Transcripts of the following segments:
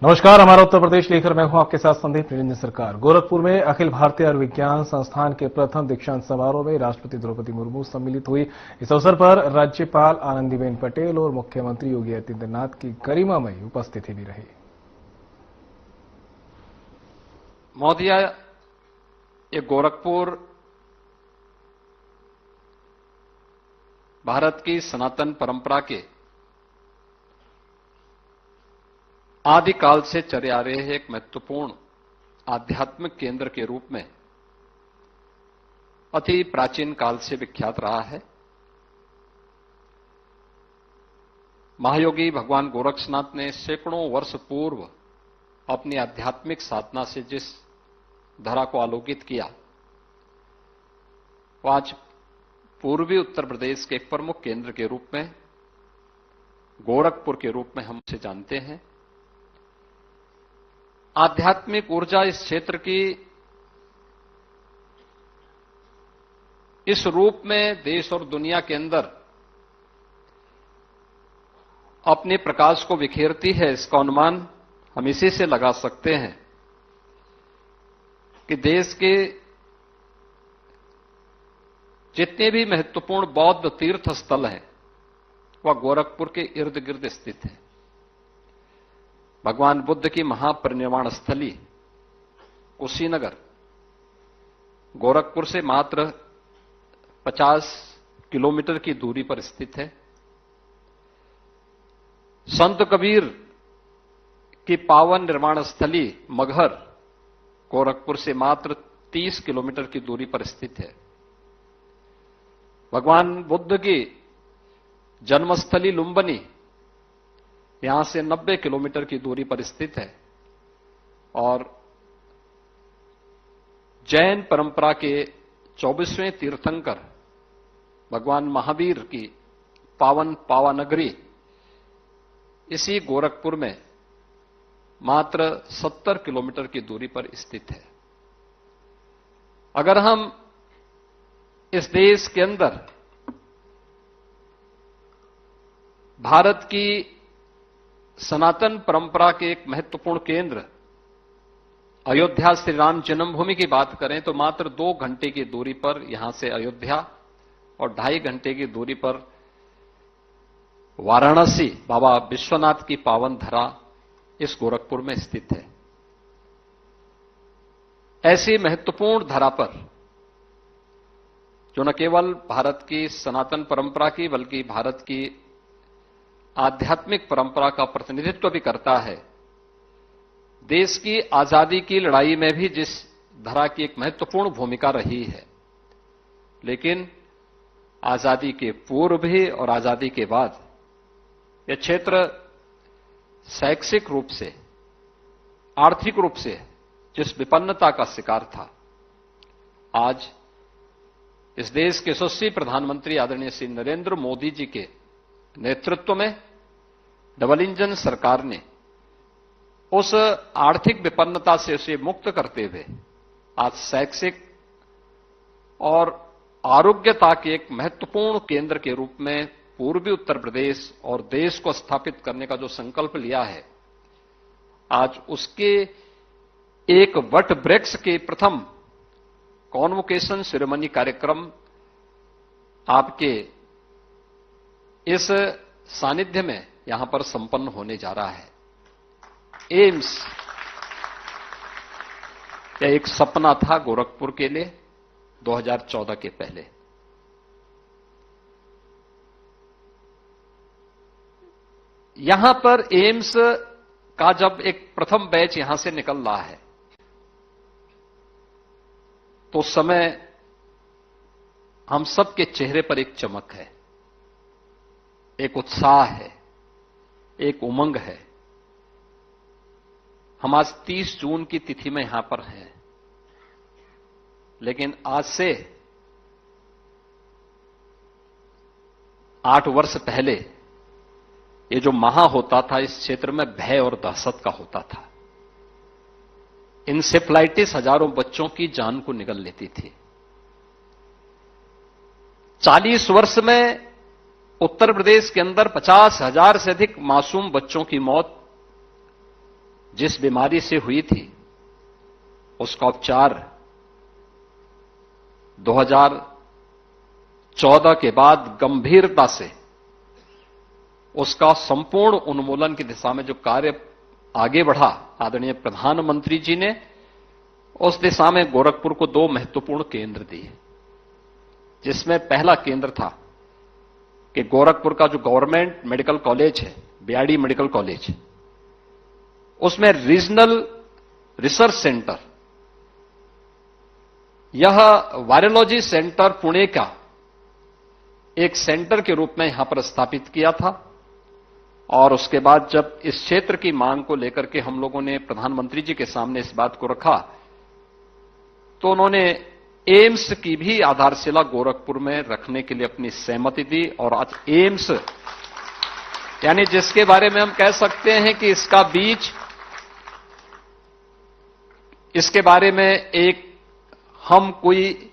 नमस्कार, हमारा उत्तर प्रदेश लेकर मैं हूं आपके साथ संदीप निरंजन सरकार। गोरखपुर में अखिल भारतीय आयुर्विज्ञान संस्थान के प्रथम दीक्षांत समारोह में राष्ट्रपति द्रौपदी मुर्मू सम्मिलित हुई। इस अवसर पर राज्यपाल आनंदीबेन पटेल और मुख्यमंत्री योगी आदित्यनाथ की गरिमामयी उपस्थिति भी रही। महोदया, ये गोरखपुर भारत की सनातन परंपरा के आदिकाल से चले आ रहे एक महत्वपूर्ण आध्यात्मिक केंद्र के रूप में अति प्राचीन काल से विख्यात रहा है। महायोगी भगवान गोरक्षनाथ ने सैकड़ों वर्ष पूर्व अपनी आध्यात्मिक साधना से जिस धरा को आलोकित किया, वो आज पूर्वी उत्तर प्रदेश के एक प्रमुख केंद्र के रूप में गोरखपुर के रूप में हम उसे जानते हैं। आध्यात्मिक ऊर्जा इस क्षेत्र की इस रूप में देश और दुनिया के अंदर अपने प्रकाश को बिखेरती है, इसका अनुमान हम इसी से लगा सकते हैं कि देश के जितने भी महत्वपूर्ण बौद्ध तीर्थ स्थल हैं वह गोरखपुर के इर्द गिर्द स्थित है। भगवान बुद्ध की महापरिनिर्वाण स्थली कुशीनगर गोरखपुर से मात्र 50 किलोमीटर की दूरी पर स्थित है। संत कबीर की पावन निर्माण स्थली मगहर गोरखपुर से मात्र 30 किलोमीटर की दूरी पर स्थित है। भगवान बुद्ध की जन्मस्थली लुम्बिनी यहां से 90 किलोमीटर की दूरी पर स्थित है और जैन परंपरा के 24वें तीर्थंकर भगवान महावीर की पावन पावानगरी इसी गोरखपुर में मात्र 70 किलोमीटर की दूरी पर स्थित है। अगर हम इस देश के अंदर भारत की सनातन परंपरा के एक महत्वपूर्ण केंद्र अयोध्या श्री राम जन्मभूमि की बात करें तो मात्र 2 घंटे की दूरी पर यहां से अयोध्या और 2.5 घंटे की दूरी पर वाराणसी बाबा विश्वनाथ की पावन धरा इस गोरखपुर में स्थित है। ऐसी महत्वपूर्ण धरा पर जो न केवल भारत की सनातन परंपरा की बल्कि भारत की आध्यात्मिक परंपरा का प्रतिनिधित्व भी करता है, देश की आजादी की लड़ाई में भी जिस धरा की एक महत्वपूर्ण भूमिका रही है, लेकिन आजादी के पूर्व भी और आजादी के बाद यह क्षेत्र शैक्षिक रूप से, आर्थिक रूप से जिस विपन्नता का शिकार था, आज इस देश के यशस्वी प्रधानमंत्री आदरणीय श्री नरेंद्र मोदी जी के नेतृत्व में डबल इंजन सरकार ने उस आर्थिक विपन्नता से उसे मुक्त करते हुए आज शैक्षिक और आरोग्यता के एक महत्वपूर्ण केंद्र के रूप में पूर्वी उत्तर प्रदेश और देश को स्थापित करने का जो संकल्प लिया है, आज उसके एक वट वृक्ष के प्रथम कॉन्वोकेशन सेरेमनी कार्यक्रम आपके इस सानिध्य में यहां पर संपन्न होने जा रहा है। एम्स यह एक सपना था गोरखपुर के लिए 2014 के पहले। यहां पर एम्स का जब एक प्रथम बैच यहां से निकल रहा है तो उस समय हम सबके चेहरे पर एक चमक है, एक उत्साह है, एक उमंग है। हम आज 30 जून की तिथि में यहां पर हैं, लेकिन आज से 8 वर्ष पहले ये जो महा होता था इस क्षेत्र में भय और दहशत का होता था। इंसेफ्लाइटिस हजारों बच्चों की जान को निगल लेती थी। 40 वर्ष में उत्तर प्रदेश के अंदर 50,000 से अधिक मासूम बच्चों की मौत जिस बीमारी से हुई थी उसका उपचार 2014 के बाद गंभीरता से उसका संपूर्ण उन्मूलन की दिशा में जो कार्य आगे बढ़ा आदरणीय प्रधानमंत्री जी ने उस दिशा में गोरखपुर को 2 महत्वपूर्ण केंद्र दिए, जिसमें पहला केंद्र था कि गोरखपुर का जो गवर्नमेंट मेडिकल कॉलेज है, बीआरडी मेडिकल कॉलेज, उसमें रीजनल रिसर्च सेंटर, यह वायरोलॉजी सेंटर पुणे का एक सेंटर के रूप में यहां पर स्थापित किया था। और उसके बाद जब इस क्षेत्र की मांग को लेकर के हम लोगों ने प्रधानमंत्री जी के सामने इस बात को रखा तो उन्होंने एम्स की भी आधारशिला गोरखपुर में रखने के लिए अपनी सहमति दी। और आज एम्स यानी जिसके बारे में हम कह सकते हैं कि इसका बीज, इसके बारे में हम कोई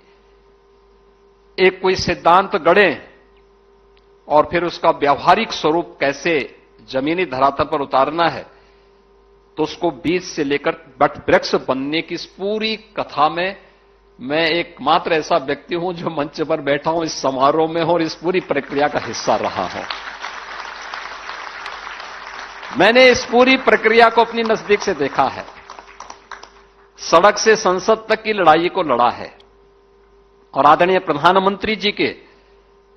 सिद्धांत गढ़ें और फिर उसका व्यावहारिक स्वरूप कैसे जमीनी धरातल पर उतारना है, तो उसको बीज से लेकर वट वृक्ष बनने की इस पूरी कथा में मैं एकमात्र ऐसा व्यक्ति हूं जो मंच पर बैठा हूं, इस समारोह में हूं और इस पूरी प्रक्रिया का हिस्सा रहा हूं। मैंने इस पूरी प्रक्रिया को अपनी नजदीक से देखा है, सड़क से संसद तक की लड़ाई को लड़ा है। और आदरणीय प्रधानमंत्री जी के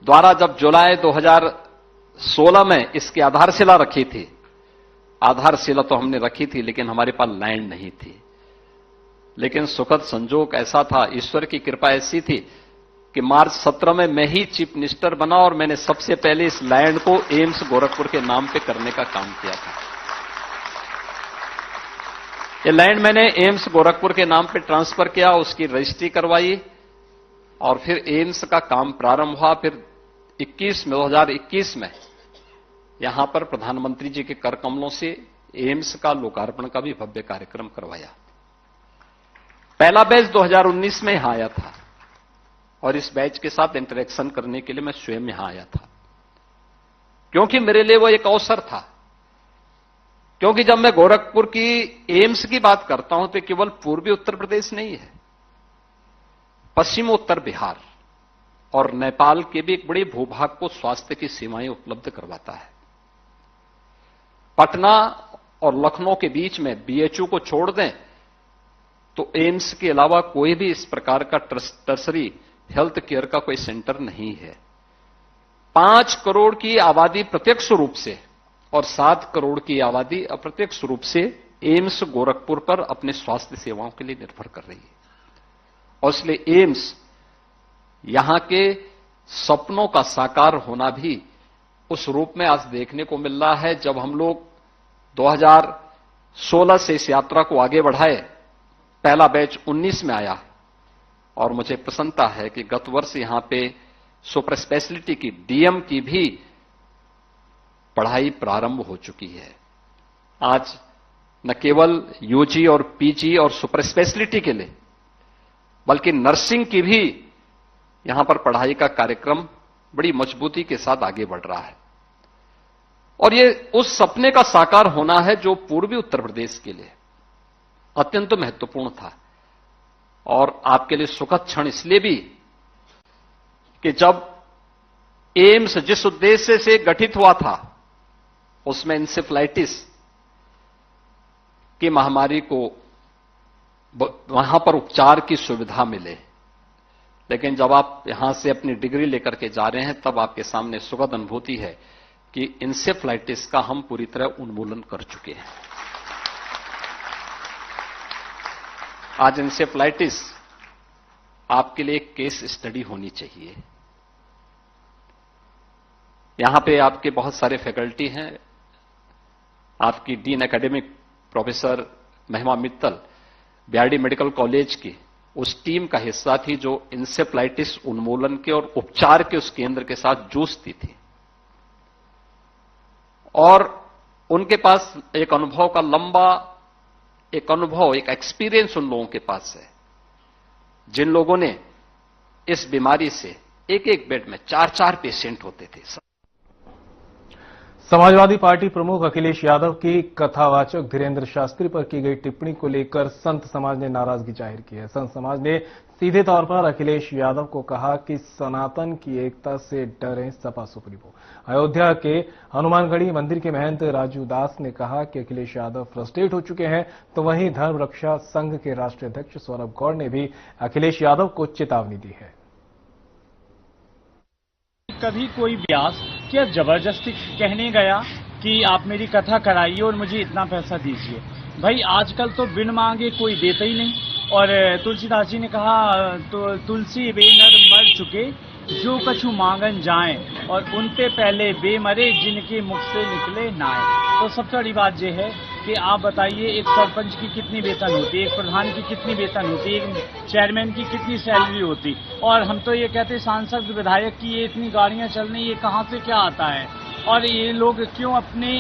द्वारा जब जुलाई 2016 में इसकी आधारशिला रखी थी, आधारशिला तो हमने रखी थी लेकिन हमारे पास लैंड नहीं थी। लेकिन सुखद संजोग ऐसा था, ईश्वर की कृपा ऐसी थी कि मार्च 17 में मैं ही चीफ मिनिस्टर बना और मैंने सबसे पहले इस लैंड को एम्स गोरखपुर के नाम पे करने का काम किया था। ये लैंड मैंने एम्स गोरखपुर के नाम पे ट्रांसफर किया, उसकी रजिस्ट्री करवाई और फिर एम्स का काम प्रारंभ हुआ। फिर 2021 में यहां पर प्रधानमंत्री जी के कर कमलों से एम्स का लोकार्पण का भी भव्य कार्यक्रम करवाया। पहला बैच 2019 में यहां आया था और इस बैच के साथ इंटरेक्शन करने के लिए मैं स्वयं यहां आया था, क्योंकि मेरे लिए वो एक अवसर था। क्योंकि जब मैं गोरखपुर की एम्स की बात करता हूं तो केवल पूर्वी उत्तर प्रदेश नहीं है, पश्चिम उत्तर बिहार और नेपाल के भी एक बड़े भूभाग को स्वास्थ्य की सेवाएं उपलब्ध करवाता है। पटना और लखनऊ के बीच में बीएचयू को छोड़ दें तो एम्स के अलावा कोई भी इस प्रकार का टर्सरी हेल्थ केयर का कोई सेंटर नहीं है। 5 करोड़ की आबादी प्रत्यक्ष रूप से और 7 करोड़ की आबादी अप्रत्यक्ष रूप से एम्स गोरखपुर पर अपने स्वास्थ्य सेवाओं के लिए निर्भर कर रही है। और इसलिए एम्स यहां के सपनों का साकार होना भी उस रूप में आज देखने को मिल रहा है। जब हम लोग 2016 से इस यात्रा को आगे बढ़ाए, पहला बैच 19 में आया और मुझे प्रसन्नता है कि गत वर्ष यहां पे सुपर स्पेशलिटी की डीएम की भी पढ़ाई प्रारंभ हो चुकी है। आज न केवल यूजी और पीजी और सुपर स्पेशलिटी के लिए बल्कि नर्सिंग की भी यहां पर पढ़ाई का कार्यक्रम बड़ी मजबूती के साथ आगे बढ़ रहा है। और ये उस सपने का साकार होना है जो पूर्वी उत्तर प्रदेश के लिए अत्यंत महत्वपूर्ण था। और आपके लिए सुखद क्षण इसलिए भी कि जब एम्स जिस उद्देश्य से गठित हुआ था उसमें इंसेफ्लाइटिस की महामारी को वहां पर उपचार की सुविधा मिले, लेकिन जब आप यहां से अपनी डिग्री लेकर के जा रहे हैं तब आपके सामने सुखद अनुभूति है कि इंसेफ्लाइटिस का हम पूरी तरह उन्मूलन कर चुके हैं। आज इंसेफ्लाइटिस आपके लिए एक केस स्टडी होनी चाहिए। यहां पे आपके बहुत सारे फैकल्टी हैं। आपकी डीन एकेडमिक प्रोफेसर महिमा मित्तल बीआरडी मेडिकल कॉलेज की उस टीम का हिस्सा थी जो इंसेफ्लाइटिस उन्मूलन के और उपचार के उस केंद्र के साथ जूझती थी। और उनके पास एक अनुभव का लंबा एक एक्सपीरियंस उन लोगों के पास है जिन लोगों ने इस बीमारी से एक बेड में 4-4 पेशेंट होते थे। समाजवादी पार्टी प्रमुख अखिलेश यादव की कथावाचक धीरेन्द्र शास्त्री पर की गई टिप्पणी को लेकर संत समाज ने नाराजगी जाहिर की है। संत समाज ने सीधे तौर पर अखिलेश यादव को कहा कि सनातन की एकता से डरे सपा सुप्रीमो। अयोध्या के हनुमानगढ़ी मंदिर के महंत राजू दास ने कहा कि अखिलेश यादव फ्रस्ट्रेट हो चुके हैं, तो वहीं धर्म रक्षा संघ के राष्ट्रीय अध्यक्ष सौरभ गौड़ ने भी अखिलेश यादव को चेतावनी दी है। कभी कोई व्यास क्या जबरदस्ती कहने गया कि आप मेरी कथा कराइए और मुझे इतना पैसा दीजिए। भाई आजकल तो बिन मांगे कोई देता ही नहीं। और तुलसीदास जी ने कहा तो तुलसी बे नर मर चुके जो कछु मांगन जाए, और उनते पहले बे मरे जिनके मुख से निकले नाए। तो सबसे बड़ी बात यह है कि आप बताइए एक सरपंच की कितनी वेतन होती है, एक प्रधान की कितनी वेतन होती है, एक चेयरमैन की कितनी सैलरी होती, और हम तो ये कहते हैं सांसद विधायक की ये इतनी गाड़ियां चल रही, ये कहाँ से क्या आता है, और ये लोग क्यों अपने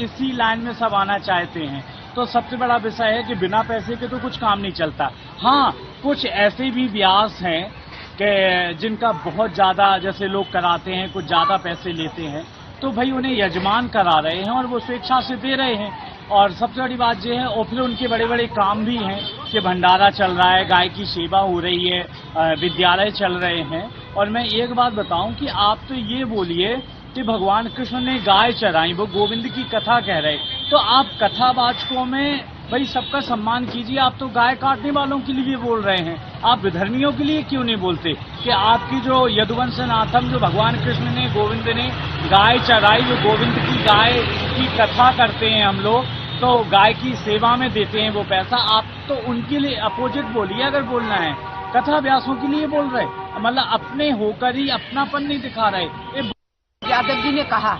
इसी लाइन में सब आना चाहते हैं। तो सबसे बड़ा विषय है कि बिना पैसे के तो कुछ काम नहीं चलता। हाँ, कुछ ऐसे भी व्यास हैं कि जिनका बहुत ज्यादा जैसे लोग कराते हैं, कुछ ज्यादा पैसे लेते हैं, तो भाई उन्हें यजमान करा रहे हैं और वो स्वेच्छा से दे रहे हैं। और सबसे बड़ी बात यह है, और फिर उनके बड़े बड़े काम भी हैं कि भंडारा चल रहा है, गाय की सेवा हो रही है, विद्यालय चल रहे हैं। और मैं एक बात बताऊं कि आप तो ये बोलिए कि भगवान कृष्ण ने गाय चराई, वो गोविंद की कथा कह रहे, तो आप कथावाचकों में भाई सबका सम्मान कीजिए। आप तो गाय काटने वालों के लिए बोल रहे हैं, आप विधर्मियों के लिए क्यों नहीं बोलते कि आपकी जो यदुवंश नाथम, जो भगवान कृष्ण ने, गोविंद ने गाय चराई, जो गोविंद की गाय की कथा करते हैं हम लोग, तो गाय की सेवा में देते हैं वो पैसा। आप तो उनके लिए अपोजिट बोलिए अगर बोलना है, कथा व्यासों के लिए बोल रहे, मतलब अपने होकर ही अपनापन नहीं दिखा रहे। यादव जी ने कहा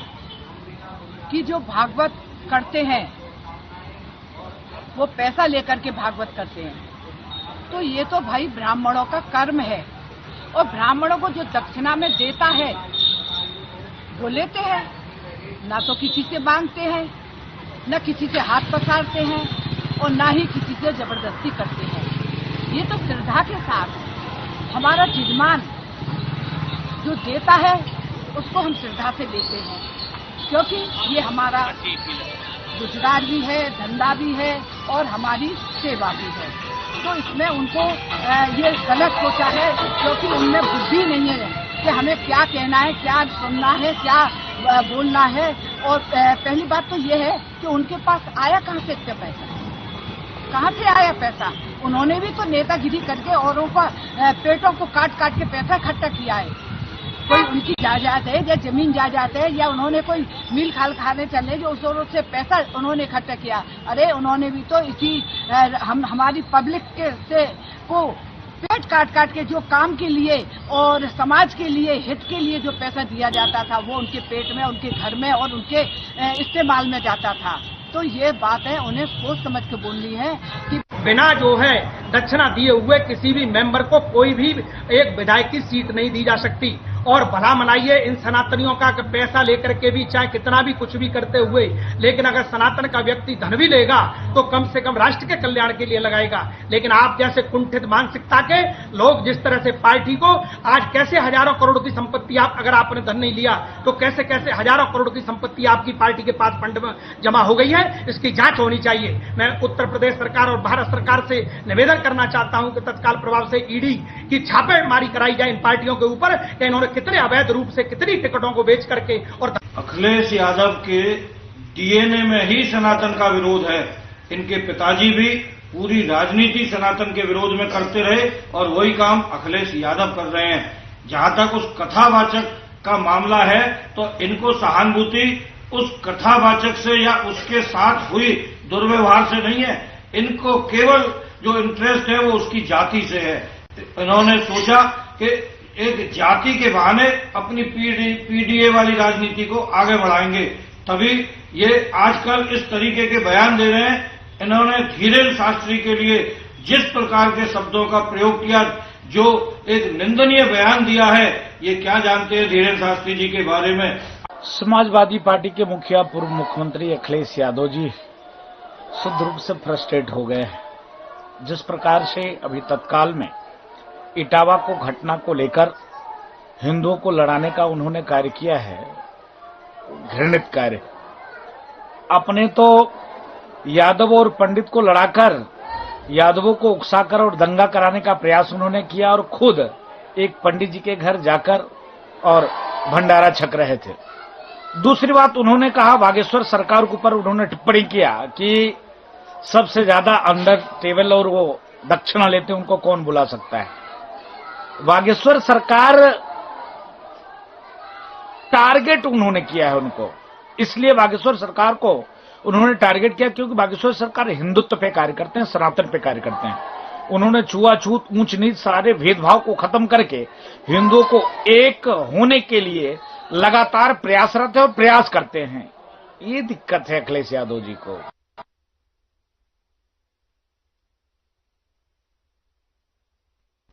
कि जो भागवत करते हैं वो पैसा लेकर के भागवत करते हैं, तो ये तो भाई ब्राह्मणों का कर्म है, और ब्राह्मणों को जो दक्षिणा में देता है वो लेते हैं, ना तो किसी से मांगते हैं, न किसी से हाथ पसारते हैं, और ना ही किसी से जबरदस्ती करते हैं। ये तो श्रद्धा के साथ हमारा यजमान जो देता है उसको हम श्रद्धा से लेते हैं, क्योंकि ये हमारा रोजगार भी है, धंधा भी है, और हमारी सेवा भी है। तो इसमें उनको ये गलत सोचा है, क्योंकि उनमें बुद्धि नहीं है कि हमें क्या कहना है, क्या सुनना है, क्या बोलना है। और पहली बात तो ये है कि उनके पास आया कहाँ से इतना पैसा, कहाँ से आया पैसा? उन्होंने भी तो नेतागिरी करके औरों का पेटों को काट काट के पैसा इकट्ठा किया है। कोई उनकी जायदाद है या जमीन जायदाद है, या उन्होंने कोई मिल खाल खाने चले जो उस से पैसा उन्होंने इकट्ठा किया। अरे उन्होंने भी तो इसी हमारी पब्लिक के से को पेट काट काट के जो काम के लिए और समाज के लिए, हित के लिए जो पैसा दिया जाता था, वो उनके पेट में, उनके घर में और उनके इस्तेमाल में जाता था। तो ये बात है, उन्हें सोच समझ के बोलनी है कि बिना जो है दक्षिणा दिए हुए किसी भी मेंबर को कोई भी एक विधायक की सीट नहीं दी जा सकती। और भला मनाइए इन सनातनियों का पैसा लेकर के भी, चाहे कितना भी कुछ भी करते हुए, लेकिन अगर सनातन का व्यक्ति धन भी लेगा तो कम से कम राष्ट्र के कल्याण के लिए लगाएगा। लेकिन आप जैसे कुंठित मानसिकता के लोग जिस तरह से पार्टी को आज कैसे हजारों करोड़ की संपत्ति, आप अगर आपने धन नहीं लिया तो कैसे कैसे हजारों करोड़ की संपत्ति आपकी पार्टी के पास फंड में जमा हो गई है, इसकी जांच होनी चाहिए। मैं उत्तर प्रदेश सरकार और भारत सरकार से निवेदन करना चाहता हूं कि तत्काल प्रभाव से ईडी की छापेमारी कराई जाए इन पार्टियों के ऊपर कि इन्होंने कितने अवैध रूप से कितनी टिकटों को बेच करके। और अखिलेश यादव के डीएनए में ही सनातन का विरोध है। इनके पिताजी भी पूरी राजनीति सनातन के विरोध में करते रहे और वही काम अखिलेश यादव कर रहे हैं। जहां तक उस कथावाचक का मामला है तो इनको सहानुभूति उस कथावाचक से या उसके साथ हुई दुर्व्यवहार से नहीं है, इनको केवल जो इंटरेस्ट है वो उसकी जाति से है। इन्होंने सोचा कि एक जाति के बहाने अपनी पीडीए वाली राजनीति को आगे बढ़ाएंगे, तभी ये आजकल इस तरीके के बयान दे रहे हैं। इन्होंने धीरेन्द्र शास्त्री के लिए जिस प्रकार के शब्दों का प्रयोग किया, जो एक निंदनीय बयान दिया है, ये क्या जानते हैं धीरेन्द्र शास्त्री जी के बारे में? समाजवादी पार्टी के मुखिया पूर्व मुख्यमंत्री अखिलेश यादव जी शुद्ध रूप से फ्रस्ट्रेट हो गए हैं। जिस प्रकार से अभी तत्काल में इटावा को घटना को लेकर हिंदुओं को लड़ाने का उन्होंने कार्य किया है, घृणित कार्य। अपने तो यादव और पंडित को लड़ाकर, यादवों को उकसाकर और दंगा कराने का प्रयास उन्होंने किया और खुद एक पंडित जी के घर जाकर और भंडारा छक रहे थे। दूसरी बात, उन्होंने कहा बागेश्वर सरकार के ऊपर उन्होंने टिप्पणी किया कि सबसे ज्यादा अंडर टेबल और वो दक्षिणा लेते उनको कौन बुला सकता है। बागेश्वर सरकार टारगेट उन्होंने किया है उनको, इसलिए बागेश्वर सरकार को उन्होंने टारगेट किया क्योंकि बागेश्वर सरकार हिंदुत्व पे कार्य करते हैं, सनातन पे कार्य करते हैं। उन्होंने छुआछूत, ऊंच नीच, सारे भेदभाव को खत्म करके हिंदुओं को एक होने के लिए लगातार प्रयासरत है और प्रयास करते हैं। ये दिक्कत है अखिलेश यादव जी को।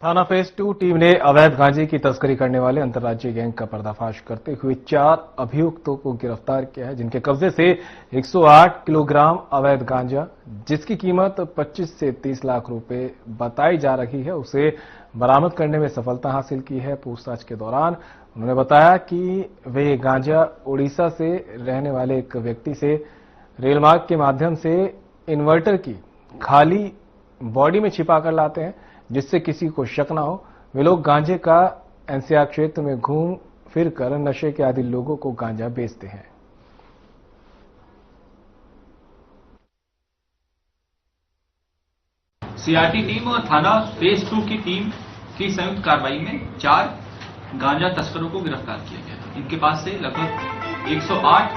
थाना फेज 2 टीम ने अवैध गांजे की तस्करी करने वाले अंतर्राज्यीय गैंग का पर्दाफाश करते हुए 4 अभियुक्तों को गिरफ्तार किया है, जिनके कब्जे से 108 किलोग्राम अवैध गांजा, जिसकी कीमत 25 से 30 लाख रुपए बताई जा रही है, उसे बरामद करने में सफलता हासिल की है। पूछताछ के दौरान उन्होंने बताया कि वे गांजा उड़ीसा से रहने वाले एक व्यक्ति से रेलमार्ग के माध्यम से इन्वर्टर की खाली बॉडी में छिपाकर लाते हैं, जिससे किसी को शक ना हो। वे लोग गांजे का एनसीआर क्षेत्र में घूम फिर कर नशे के आदी लोगों को गांजा बेचते हैं। सीआरटी टीम और थाना फेज 2 की टीम की संयुक्त कार्रवाई में 4 गांजा तस्करों को गिरफ्तार किया गया था। इनके पास से लगभग 108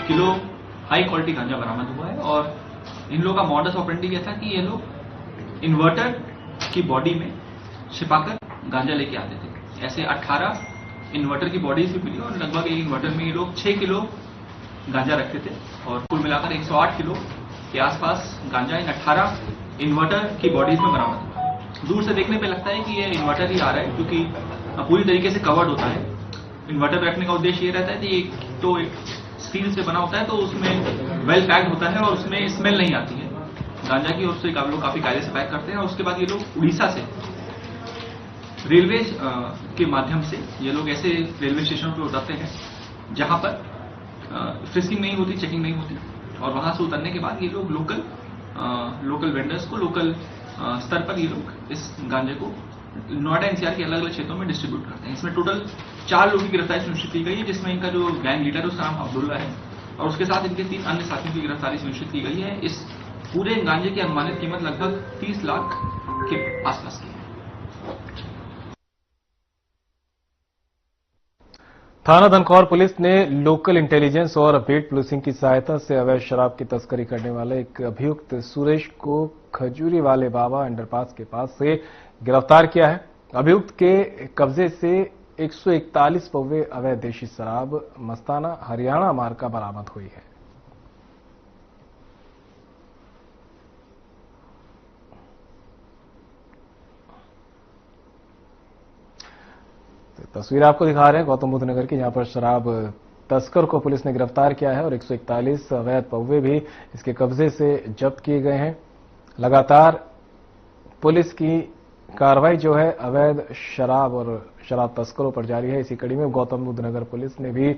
किलो हाई क्वालिटी गांजा बरामद हुआ है और इन लोगों का मॉडस ऑपरेंडी यह था कि ये लोग इन्वर्टर की बॉडी में छिपाकर गांजा लेके आते थे। ऐसे 18 इन्वर्टर की बॉडीज भी मिली और लगभग एक इन्वर्टर में ये लोग 6 किलो गांजा रखते थे और कुल मिलाकर 108 किलो के आसपास गांजा इन 18 इन्वर्टर की बॉडीज में बरामद हुआ। दूर से देखने पे लगता है कि ये इन्वर्टर ही आ रहा है, क्योंकि पूरी तरीके से कवर्ड होता है। इन्वर्टर रखने का उद्देश्य ये रहता है कि एक स्टील से बना होता है, तो उसमें वेल पैक्ड होता है और उसमें स्मेल नहीं आती है गांजा की, और उससे लोग काफी कायदे से पैक करते हैं। और उसके बाद ये लोग उड़ीसा से रेलवे के माध्यम से ये लोग ऐसे रेलवे स्टेशनों पे उतरते हैं जहां पर फ्रिस्किंग नहीं होती, चेकिंग नहीं होती, और वहां से उतरने के बाद ये लोग लोकल वेंडर्स को लोकल स्तर पर ये लोग इस गांजे को नोएडा एनसीआर के अलग अलग क्षेत्रों में डिस्ट्रीब्यूट करते हैं। इसमें टोटल 4 लोगों की गिरफ्तारी सुनिश्चित की गई है, जिसमें इनका जो गैंग लीडर है उसका नाम अब्दुल्ला है और उसके साथ इनके 3 अन्य साथियों की गिरफ्तारी सुनिश्चित की गई है। इस पूरे गांजे की अनुमानित कीमत लगभग 30 लाख के आसपास की है। थाना धनकौर पुलिस ने लोकल इंटेलिजेंस और बीट पुलिसिंग की सहायता से अवैध शराब की तस्करी करने वाले एक अभियुक्त सुरेश को खजूरी वाले बाबा अंडरपास के पास से गिरफ्तार किया है। अभियुक्त के कब्जे से 141 पौवे अवैध देशी शराब मस्ताना हरियाणा मार्का बरामद हुई है। तस्वीर आपको दिखा रहे हैं गौतम बुद्ध नगर की, जहां पर शराब तस्कर को पुलिस ने गिरफ्तार किया है और 141 अवैध पौवे भी इसके कब्जे से जब्त किए गए हैं। लगातार पुलिस की कार्रवाई जो है अवैध शराब और शराब तस्करों पर जारी है। इसी कड़ी में गौतम बुद्ध नगर पुलिस ने भी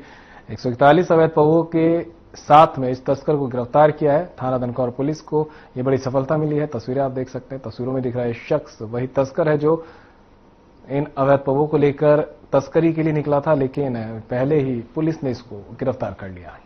141 अवैध पौवों के साथ में इस तस्कर को गिरफ्तार किया है। थाना धनकौर पुलिस को यह बड़ी सफलता मिली है। तस्वीरें आप देख सकते हैं, तस्वीरों में दिख रहा है शख्स वही तस्कर है जो इन अवैध पौवों को लेकर तस्करी के लिए निकला था, लेकिन पहले ही पुलिस ने इसको गिरफ्तार कर लिया।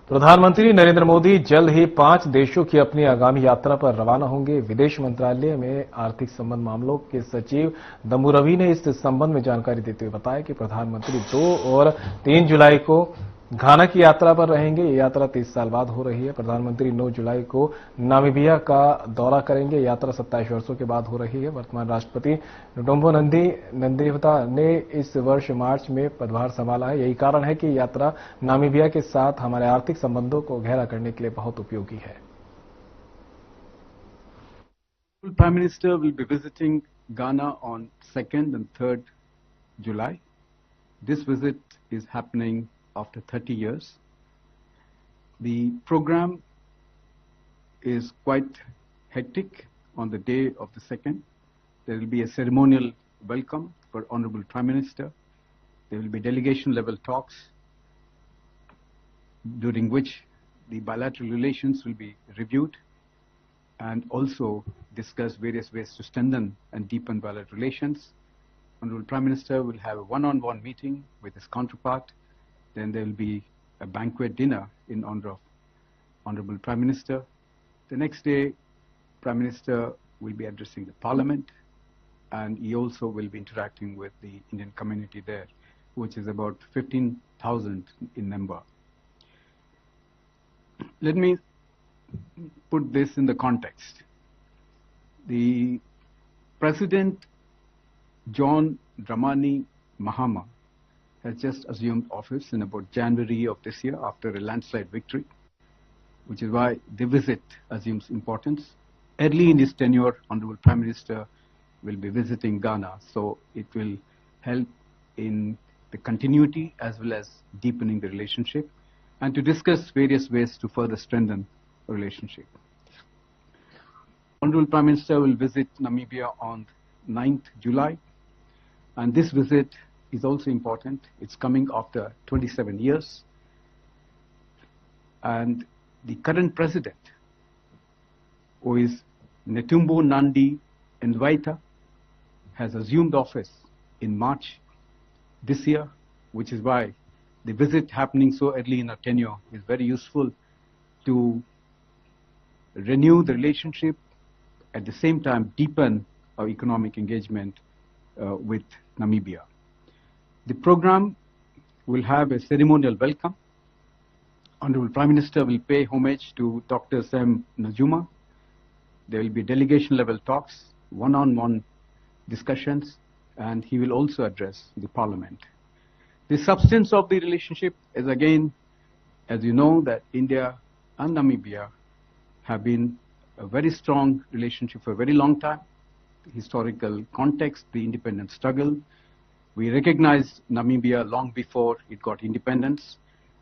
प्रधानमंत्री नरेंद्र मोदी जल्द ही 5 देशों की अपनी आगामी यात्रा पर रवाना होंगे। विदेश मंत्रालय में आर्थिक संबंध मामलों के सचिव दम्बू रवि ने इस संबंध में जानकारी देते हुए बताया कि प्रधानमंत्री 2 और 3 जुलाई को घाना की यात्रा पर रहेंगे। ये यात्रा 30 साल बाद हो रही है। प्रधानमंत्री 9 जुलाई को नामीबिया का दौरा करेंगे। यात्रा 27 वर्षों के बाद हो रही है। वर्तमान राष्ट्रपति नेटुम्बो नंदीवता ने इस वर्ष मार्च में पदभार संभाला है। यही कारण है कि यात्रा नामीबिया के साथ हमारे आर्थिक संबंधों को गहरा करने के लिए बहुत उपयोगी है। Prime Minister will be visiting Ghana on 2nd and 3rd July. This visit is happening after 30 years. The program is quite hectic on the day of the 2nd. There will be a ceremonial welcome for Honorable Prime Minister. There will be delegation level talks during which the bilateral relations will be reviewed and also discuss various ways to strengthen and deepen bilateral relations. Honorable Prime Minister will have a one-on-one meeting with his counterpart. Then there will be a banquet dinner in honor of Honorable Prime Minister. The next day, Prime Minister will be addressing the Parliament, and he also will be interacting with the Indian community there, which is about 15,000 in number. Let me put this in the context. The President John Dramani Mahama has just assumed office in about January of this year after a landslide victory, which is why the visit assumes importance. Early in his tenure, Honorable Prime Minister will be visiting Ghana, so it will help in the continuity as well as deepening the relationship and to discuss various ways to further strengthen the relationship. Honorable Prime Minister will visit Namibia on 9th July, and this visit is also important. It's coming after 27 years, and the current president, who is Netumbo Nandi Ndaitwah, has assumed office in March this year, which is why the visit happening so early in our tenure is very useful to renew the relationship, at the same time deepen our economic engagement with Namibia. The program will have a ceremonial welcome. Honorable Prime Minister will pay homage to Dr. Sam Nujuma. There will be delegation level talks, one-on-one discussions, and he will also address the Parliament. The substance of the relationship is, again, as you know, that India and Namibia have been a very strong relationship for a very long time. The historical context, the independence struggle. We recognized Namibia long before it got independence.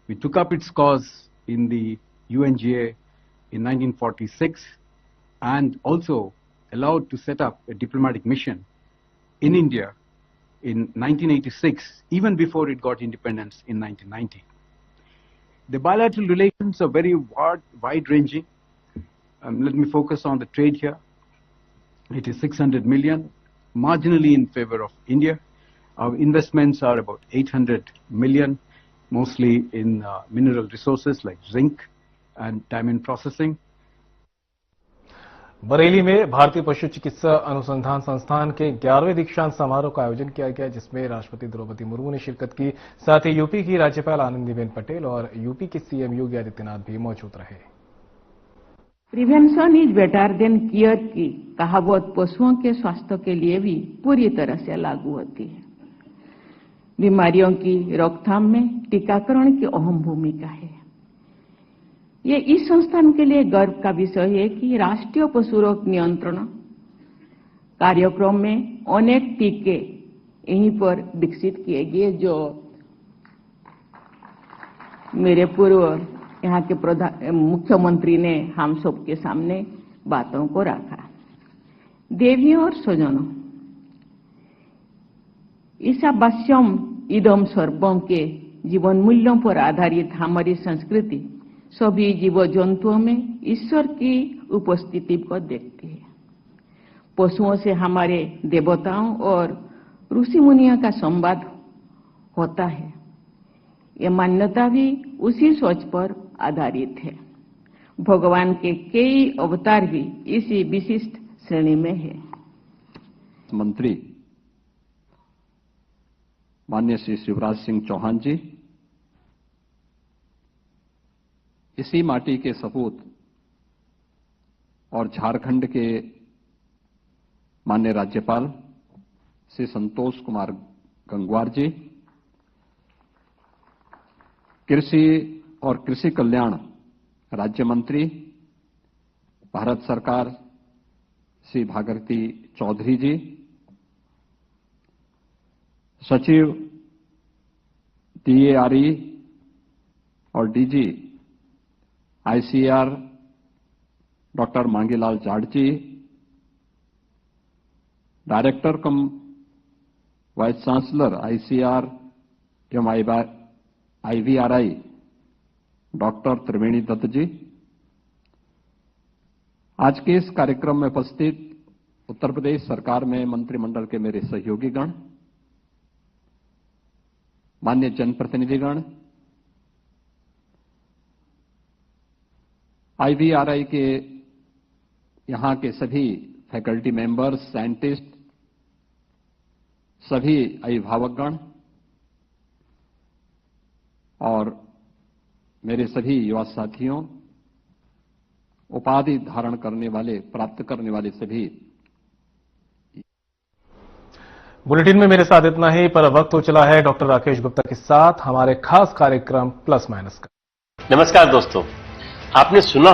We took up its cause in the UNGA in 1946 and also allowed to set up a diplomatic mission in India in 1986, even before it got independence in 1990. The bilateral relations are very wide-ranging. Let me focus on the trade here. It is 600 million, marginally in favor of India. Our investments are about 800 million, mostly in mineral resources like zinc and diamond processing. Bareilly में भारतीय पशु चिकित्सा अनुसंधान संस्थान के 11वें दीक्षांत समारोह का आयोजन किया गया, जिसमें राष्ट्रपति द्रौपदी मुर्मू ने शिरकत की। साथ ही यूपी की राज्यपाल आनंदीबेन पटेल और यूपी के सीएम योगी आदित्यनाथ भी मौजूद रहे। Prevention is better than care की कहावत पशुओं के स्वास्थ्य के लिए भी पूरी तरह से लागू होती है। बीमारियों की रोकथाम में टीकाकरण की अहम भूमिका है। ये इस संस्थान के लिए गर्व का विषय है कि राष्ट्रीय पशु रोग नियंत्रण कार्यक्रम में अनेक टीके यहीं पर विकसित किए गए, जो मेरे पूर्व यहाँ के मुख्यमंत्री ने हम सबके सामने बातों को रखा। देवियों और स्वजनों, ईशावास्यम इदम सर्वम के जीवन मूल्यों पर आधारित हमारी संस्कृति सभी जीव जंतुओं में ईश्वर की उपस्थिति को देखती है। पशुओं से हमारे देवताओं और ऋषि मुनियों का संवाद होता है। ये मान्यता भी उसी सोच पर आधारित है। भगवान के कई अवतार भी इसी विशिष्ट श्रेणी में है। मंत्री माननीय श्री शिवराज सिंह चौहान जी, इसी माटी के सपूत और झारखंड के माननीय राज्यपाल श्री संतोष कुमार गंगवार जी, कृषि और कृषि कल्याण राज्य मंत्री भारत सरकार श्री भागीरथी चौधरी जी, सचिव DARE और DG ICAR doctor Mangilal Jat ji, director cum vice chancellor ICR एवं IVRI डॉक्टर त्रिवेणी दत्त जी, आज के इस कार्यक्रम में उपस्थित उत्तर प्रदेश सरकार में मंत्रिमंडल के मेरे सहयोगीगण, माननीय जनप्रतिनिधिगण, IVRI के यहां के सभी फैकल्टी मेंबर्स, साइंटिस्ट, सभी अभिभावकगण और मेरे सभी युवा साथियों, उपाधि धारण करने वाले, प्राप्त करने वाले सभी। बुलेटिन में मेरे साथ इतना ही, पर वक्त हो चला है डॉक्टर राकेश गुप्ता के साथ हमारे खास कार्यक्रम प्लस माइनस का। नमस्कार दोस्तों, आपने सुना